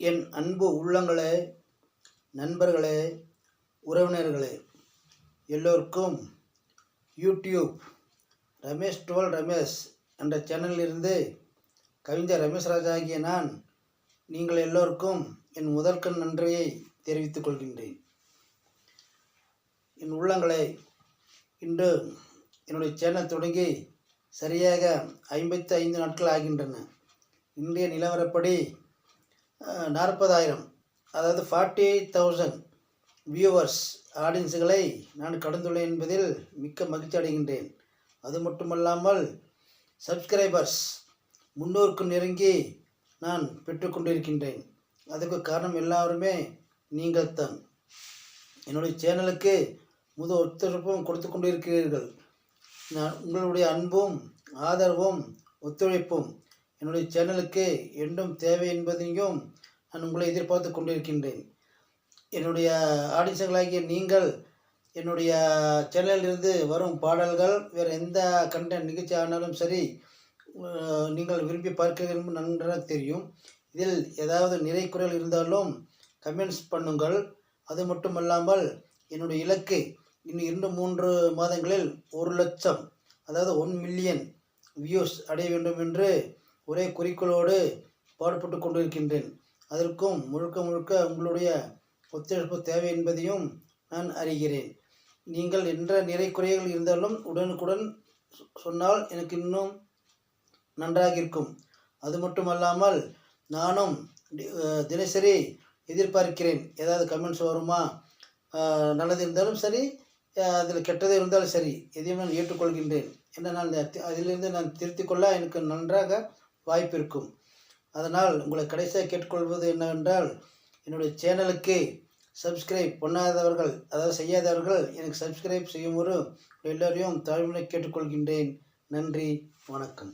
என் அன்பு உள்ளங்களே, நண்பர்களே, உறவினர்களே எல்லோருக்கும் யூடியூப் ரமேஷ் 12 ரமேஷ் என்ற சேனலிலிருந்து கவிஞர் ரமேஷ் ராஜா ஆகிய நான் நீங்கள் எல்லோருக்கும் என் முதற்கண் நன்றியை தெரிவித்துக் கொள்கின்றேன். என் உள்ளங்களே, இன்று என்னுடைய சேனல் தொடங்கி சரியாக 55 நாட்கள் ஆகின்றன. இன்றைய நிலவரப்படி 40,000 அதாவது 48,000 வியூவர்ஸ் ஆடியன்ஸுகளை நான் கடந்துள்ளேன் என்பதில் மிக்க மகிழ்ச்சி அடைகின்றேன். அது மட்டுமல்லாமல் சப்ஸ்கிரைபர்ஸ் 300க்கு நெருங்கி நான் பெற்றுக்கொண்டிருக்கின்றேன். அதுக்கு காரணம் எல்லாருமே நீங்கள் தான். என்னுடைய சேனலுக்கு முழு ஒத்துழைப்பும் கொடுத்து கொண்டிருக்கிறீர்கள். நான் உங்களுடைய அன்பும் ஆதரவும் ஒத்துழைப்பும் என்னுடைய சேனலுக்கு என்றும் தேவை என்பதையும் நான் உங்களை எதிர்பார்த்து கொண்டிருக்கின்றேன். என்னுடைய ஆடியன்ஸுகளாகிய நீங்கள் என்னுடைய சேனலிலிருந்து வரும் பாடல்கள் வேறு எந்த கண்டென்ட் நிகழ்ச்சி ஆனாலும் சரி நீங்கள் விரும்பி பார்க்கிறீர்கள் நன்றாக தெரியும். இதில் ஏதாவது நிறை குறைகள் இருந்தாலும் கமெண்ட்ஸ் பண்ணுங்கள். அது மட்டுமல்லாமல் என்னுடைய இலக்கு இன்னும் 2-3 மாதங்களில் 1 லட்சம் அதாவது 1 மில்லியன் வியூஸ் அடைய வேண்டும் என்று ஒரே குறிக்கோளோடு பாடுபட்டு கொண்டிருக்கின்றேன். அதற்கும் முழுக்க உங்களுடைய ஒத்துழைப்பு தேவை என்பதையும் நான் அறிகிறேன். நீங்கள் என்ற நிறை குறைகள் இருந்தாலும் உடனுக்குடன் சொன்னால் எனக்கு இன்னும் நன்றாக இருக்கும். அது மட்டுமல்லாமல் நானும் தினசரி எதிர்பார்க்கிறேன். ஏதாவது கமெண்ட்ஸ் வருமா, நல்லது இருந்தாலும் சரி, அதில் கெட்டது இருந்தாலும் சரி, எதையும் நான் ஏற்றுக்கொள்கின்றேன். ஏன்னா நான் அதிலிருந்து நான் திருத்திக் கொள்ள எனக்கு நன்றாக வாய்ப்பு இருக்கும். அதனால் உங்களை கடைசியாக கேட்டுக்கொள்வது என்னவென்றால், என்னுடைய சேனலுக்கு சப்ஸ்கிரைப் பண்ணாதவர்கள், அதாவது செய்யாதவர்கள் எனக்கு சப்ஸ்கிரைப் செய்யுமாறு எல்லோரையும் தாழ்மையை கேட்டுக்கொள்கின்றேன். நன்றி, வணக்கம்.